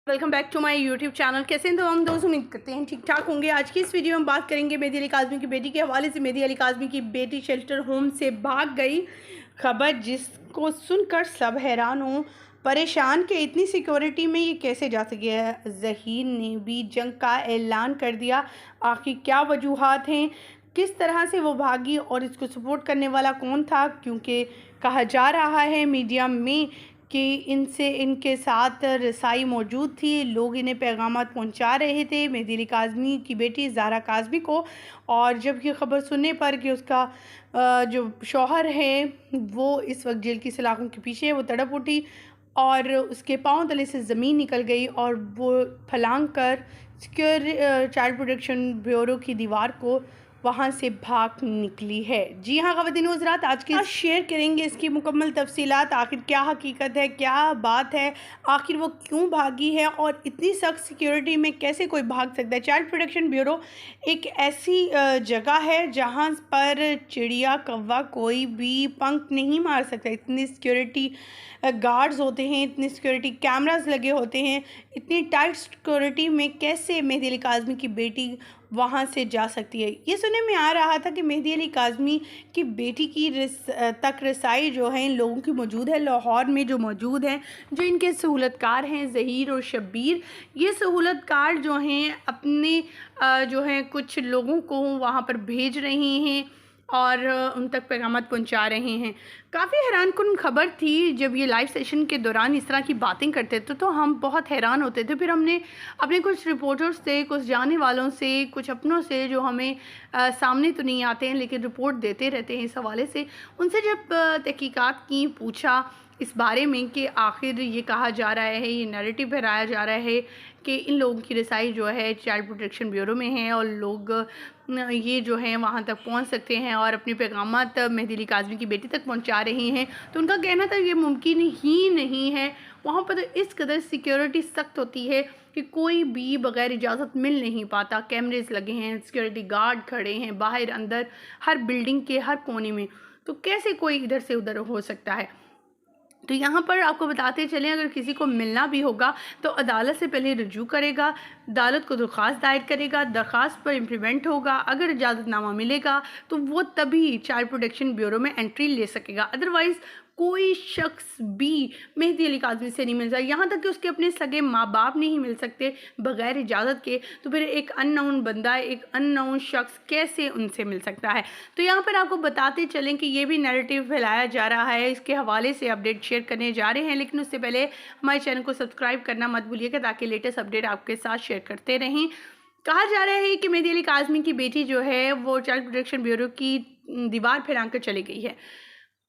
Welcome back to my YouTube channel. कैसे हैं तो हम दोस्त, उम्मीद करते हैं ठीक ठाक होंगे। आज की इस वीडियो में बात करेंगे मेहदी अली काज़मी की बेटी के हवाले से। मेहदी अली काज़मी की बेटी शेल्टर होम से भाग गई, खबर जिसको सुनकर सब हैरान हो परेशान कि इतनी सिक्योरिटी में ये कैसे जा सके है। ज़हीर ने भी जंग का ऐलान कर दिया। आखिर क्या वजूहात हैं, किस तरह से वो भागी और इसको सपोर्ट करने वाला कौन था? क्योंकि कहा जा रहा है मीडिया में कि इनके साथ रसाई मौजूद थी, लोग इन्हें पैगामात पहुंचा रहे थे मेहदी अली काज़मी की बेटी ज़ारा काज़मी को। और जब ये ख़बर सुनने पर कि उसका जो शौहर है वो इस वक्त जेल की सलाखों के पीछे है, वो तड़प उठी और उसके पांव तले से ज़मीन निकल गई और वो फलांग कर सिक्योर चाइल्ड प्रोटेक्शन ब्यूरो की दीवार को वहाँ से भाग निकली है। जी हाँ ख़वातीन व हज़रात, आज के शेयर करेंगे इसकी मुकम्मल तफसीलात। आखिर क्या हकीकत है, क्या बात है, आखिर वो क्यों भागी है और इतनी सख्त सिक्योरिटी में कैसे कोई भाग सकता है। चाइल्ड प्रोटेक्शन ब्यूरो एक ऐसी जगह है जहाँ पर चिड़िया कौवा कोई भी पंख नहीं मार सकता। इतनी सिक्योरिटी गार्ड्स होते हैं, इतनी सिक्योरिटी कैमरास लगे होते हैं, इतनी टाइट सिक्योरिटी में कैसे मेहदी अली काज़मी की बेटी वहाँ से जा सकती है। ये सुनने में आ रहा था कि मेहदी अली काज़मी की बेटी की तक रसाई जो है इन लोगों की मौजूद है। लाहौर में जो मौजूद हैं, जो इनके सहूलतकार हैं ज़हीर और शब्बीर, ये सहूलतकार जो हैं अपने जो हैं कुछ लोगों को वहाँ पर भेज रहे हैं और उन तक पैगामात पहुंचा रहे हैं। काफ़ी हैरानकुन खबर थी जब ये लाइव सेशन के दौरान इस तरह की बातें करते थे तो हम बहुत हैरान होते थे। फिर हमने अपने कुछ रिपोर्टर्स से, कुछ जाने वालों से, कुछ अपनों से जो हमें सामने तो नहीं आते हैं लेकिन रिपोर्ट देते रहते हैं इस हवाले से, उनसे जब तहकीकात की, पूछा इस बारे में कि आखिर ये कहा जा रहा है, ये नैरेटिव फैलाया जा रहा है कि इन लोगों की रसाई जो है चाइल्ड प्रोटेक्शन ब्यूरो में है और लोग ये जो हैं वहाँ तक पहुँच सकते हैं और अपने पैगामात मेहदी अली काज़मी की बेटी तक पहुँचा रहे हैं, तो उनका कहना था ये मुमकिन ही नहीं है। वहाँ पर तो इस कदर सिक्योरिटी सख्त होती है कि कोई भी बग़ैर इजाज़त मिल नहीं पाता। कैमरेज लगे हैं, सिक्योरिटी गार्ड खड़े हैं बाहर अंदर, हर बिल्डिंग के हर कोने में, तो कैसे कोई इधर से उधर हो सकता है। तो यहाँ पर आपको बताते चलें, अगर किसी को मिलना भी होगा तो अदालत से पहले रुजू करेगा, अदालत को दरख्वास्त दायर करेगा, दरख्वास्त पर इम्प्लीमेंट होगा। अगर इजाज़तनामा मिलेगा तो वो तभी चाइल्ड प्रोटेक्शन ब्यूरो में एंट्री ले सकेगा, अदरवाइज़ कोई शख्स भी मेहदी अली काज़मी से नहीं मिल सकता। यहाँ तक कि उसके अपने सगे माँ बाप नहीं मिल सकते बग़ैर इजाज़त के, तो फिर एक अननोन बंदा, एक अननोन शख्स कैसे उनसे मिल सकता है। तो यहाँ पर आपको बताते चलें कि ये भी नैरेटिव फैलाया जा रहा है, इसके हवाले से अपडेट शेयर करने जा रहे हैं। लेकिन उससे पहले हमारे चैनल को सब्सक्राइब करना मत भूलिएगा ताकि लेटेस्ट अपडेट आपके साथ शेयर करते रहें। कहा जा रहा है कि मेहदी अली काज़मी की बेटी जो है वो चाइल्ड प्रोटेक्शन ब्यूरो की दीवार फैलाकर कर चली गई है।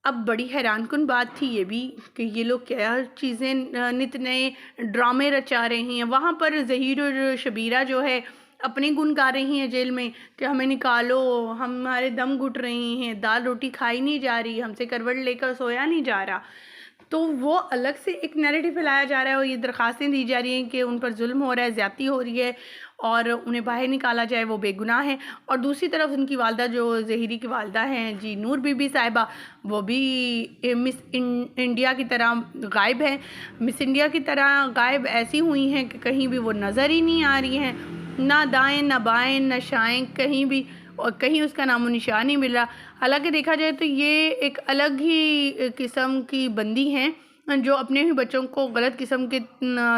अब बड़ी हैरानकुन बात थी ये भी कि ये लोग क्या चीज़ें नित नए ड्रामे रचा रहे हैं। वहाँ पर ज़हीर और शबीरा जो है अपने गुण गा रही हैं जेल में कि हमें निकालो, हमारे दम घुट रहे हैं, दाल रोटी खाई नहीं जा रही, हमसे करवट लेकर सोया नहीं जा रहा। तो वो अलग से एक नैरेटिव फैलाया जा रहा है और ये दरख्वास्तें दी जा रही हैं कि उन पर जुल्म हो रहा है, ज़्यादती हो रही है और उन्हें बाहर निकाला जाए, वो बेगुनाह हैं। और दूसरी तरफ उनकी वालदा, जो ज़हीरी की वालदा हैं जी नूर बीबी साहिबा, वो भी मिस इंडिया की तरह गायब है। मिस इंडिया की तरह गायब ऐसी हुई हैं कि कहीं भी वो नज़र ही नहीं आ रही हैं, ना दाएँ ना बाएँ ना शाएँ, कहीं भी, और कहीं उसका नामो निशान नहीं मिल रहा। हालांकि देखा जाए तो ये एक अलग ही किस्म की बंदी हैं जो अपने ही बच्चों को गलत किस्म के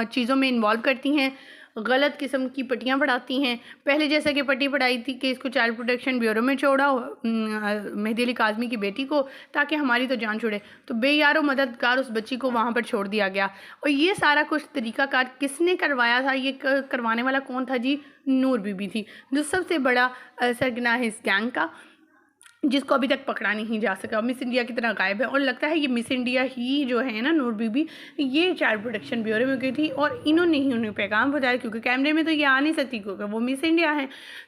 चीज़ों में इन्वॉल्व करती हैं, गलत किस्म की पट्टियाँ पढ़ाती हैं। पहले जैसा कि पट्टी पढ़ाई थी कि इसको चाइल्ड प्रोटेक्शन ब्यूरो में छोड़ा मेहदी अली काज़मी की बेटी को ताकि हमारी तो जान छुड़े, तो बेयारो मददगार उस बच्ची को वहाँ पर छोड़ दिया गया। और ये सारा कुछ तरीक़ाकार किसने करवाया था, ये करवाने वाला कौन था जी? नूर बीबी थी, जो सबसे बड़ा सरगना है इस गैंग का, जिसको अभी तक पकड़ा नहीं जा सका। मिस इंडिया की तरह गायब है और लगता है ये मिस इंडिया ही जो है ना नूर बीबी, ये चाइल्ड प्रोटेक्शन ब्यूरो में गई थी और इन्होंने ही उन्हें पैगाम पहुंचाया, क्योंकि कैमरे में तो ये आ नहीं सकती क्योंकि वो मिस इंडिया है।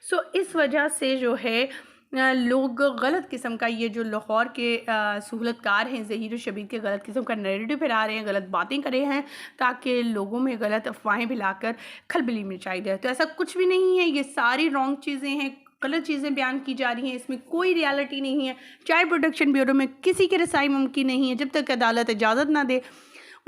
सो इस वजह से जो है लोग गलत किस्म का, ये जो लाहौर के सहूलतकार हैं ज़हीर और शबीर के, गलत किस्म का नैरेटिव फैला रहे हैं, गलत बातें कर रहे हैं ताकि लोगों में गलत अफवाहें फैलाकर खलबली मचाई जाए। तो ऐसा कुछ भी नहीं है, ये सारी रॉन्ग चीज़ें हैं, गलत चीज़ें बयान की जा रही हैं, इसमें कोई रियलिटी नहीं है। चाइल्ड प्रोटेक्शन ब्यूरो में किसी की रसाई मुमकिन नहीं है जब तक अदालत इजाज़त ना दे।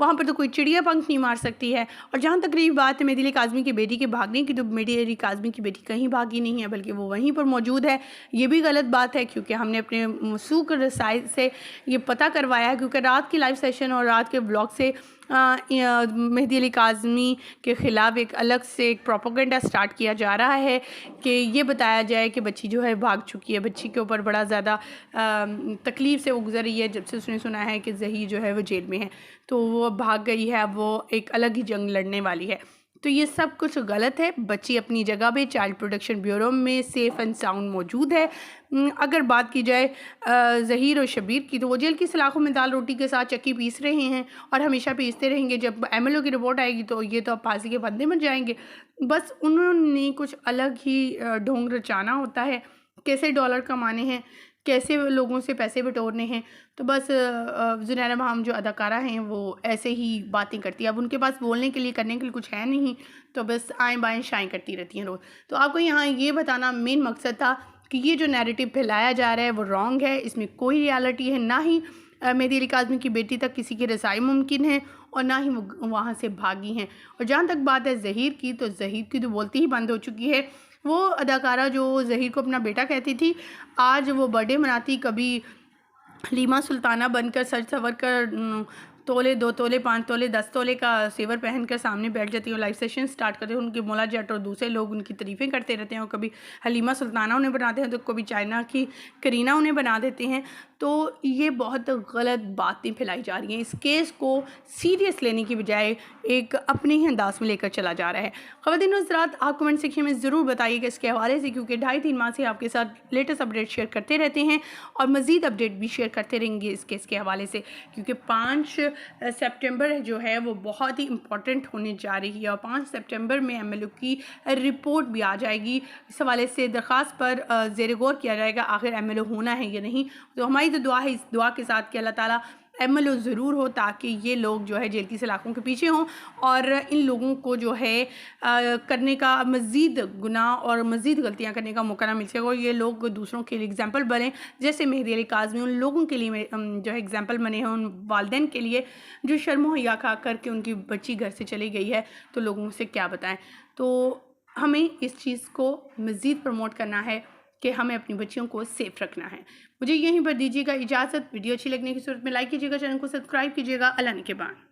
वहाँ पर तो कोई चिड़िया पंख नहीं मार सकती है। और जहाँ तक रही बात है मेहदी अली काज़मी की बेटी के भागने की, तो मेहदी अली काज़मी की बेटी कहीं भागी नहीं है, बल्कि वो वहीं पर मौजूद है। ये भी गलत बात है, क्योंकि हमने अपने मौसूक रसाइल से ये पता करवाया है, क्योंकि रात की लाइव सेशन और रात के ब्लॉग से मेहदी अली काज़मी के ख़िलाफ़ एक अलग से एक प्रोपेगेंडा स्टार्ट किया जा रहा है कि ये बताया जाए कि बच्ची जो है भाग चुकी है। बच्ची के ऊपर बड़ा ज़्यादा तकलीफ़ से वो गुजर रही है जब से उसने सुना है कि ज़हीर जो है वो जेल में है, तो वो भाग गई है, वो एक अलग ही जंग लड़ने वाली है। तो ये सब कुछ गलत है। बच्ची अपनी जगह पे चाइल्ड प्रोटेक्शन ब्यूरो में सेफ़ एंड साउंड मौजूद है। अगर बात की जाए ज़हीर और शब्बीर की, तो वो जेल की सलाखों में दाल रोटी के साथ चक्की पीस रहे हैं और हमेशा पीसते रहेंगे। जब एमएलओ की रिपोर्ट आएगी तो ये तो अब फांसी के फंदे में जाएंगे। बस उन्होंने कुछ अलग ही ढोंग रचाना होता है, कैसे डॉलर कमाने हैं, कैसे लोगों से पैसे बटोरने हैं। तो बस ज़ुनैरा बहम जो अदाकारा हैं वो ऐसे ही बातें करती है। अब उनके पास बोलने के लिए करने के लिए कुछ है नहीं, तो बस आएँ बाएँ शाएँ करती रहती हैं रोज़। तो आपको यहाँ ये बताना मेन मकसद था कि ये जो नैरेटिव फैलाया जा रहा है वो रॉन्ग है, इसमें कोई रियलिटी है, ना ही मेहदी अली काज़मी की बेटी तक किसी की रसाई मुमकिन है और ना ही वो वहाँ से भागी हैं। और जहाँ तक बात है ज़हीर की, तो ज़हीर की तो बोलती ही बंद हो चुकी है। वो अदाकारा जो ज़हीर को अपना बेटा कहती थी, आज वो बर्थडे मनाती, कभी हलीमा सुल्ताना बनकर सज संवर कर तोले 2 तोले 5 तोले 10 तोले का सेवर पहनकर सामने बैठ जाती हैं और लाइव सेशन स्टार्ट करते हैं। उनके मौला जट और दूसरे लोग उनकी तारीफ़ें करते रहते हैं और कभी हलीमा सुल्ताना उन्हें बनाते हैं तो कभी चाइना की करीना उन्हें बना देते हैं। तो ये बहुत गलत बातें फैलाई जा रही हैं। इस केस को सीरियस लेने की बजाय एक अपने ही अंदाज में लेकर चला जा रहा है। ख़वातीन और हज़रात, आप कमेंट सेक्शन में ज़रूर बताइएगा इसके हवाले से, क्योंकि 2.5-3 माह से आपके साथ लेटेस्ट अपडेट शेयर करते रहते हैं और मज़ीद अपडेट भी शेयर करते रहेंगे इस केस के हवाले से, क्योंकि 5 सितंबर जो है वो बहुत ही इम्पॉर्टेंट होने जा रही है और 5 सितंबर में एमएलओ की रिपोर्ट भी आ जाएगी। इस हवाले से दरख्वास्त पर ज़ेर गौर किया जाएगा आखिर एमएलओ होना है या नहीं। तो हमारी तो दुआ है, इस दुआ के साथ कि अल्लाह ताला एमएलओ ज़रूर हो, ताकि ये लोग जो है जेल की सलाखों के पीछे हों और इन लोगों को जो है करने का मज़ीद गुनाह और मज़ीद गलतियां करने का मौका ना मिल सके और ये लोग दूसरों के लिए एग्जाम्पल बने, जैसे मेहदी अली काज़मी उन लोगों के लिए जो है एग्जाम्पल बने हैं, उन वालिदैन के लिए जो शर्म हया खा करके उनकी बच्ची घर से चली गई है। तो लोगों से क्या बताएं। तो हमें इस चीज़ को मज़ीद प्रमोट करना है कि हमें अपनी बच्चियों को सेफ़ रखना है। मुझे यहीं पर दीजिएगा इजाज़त। वीडियो अच्छी लगने की सूरत में लाइक कीजिएगा, चैनल को सब्सक्राइब कीजिएगा। अल्लाह ने के बाद।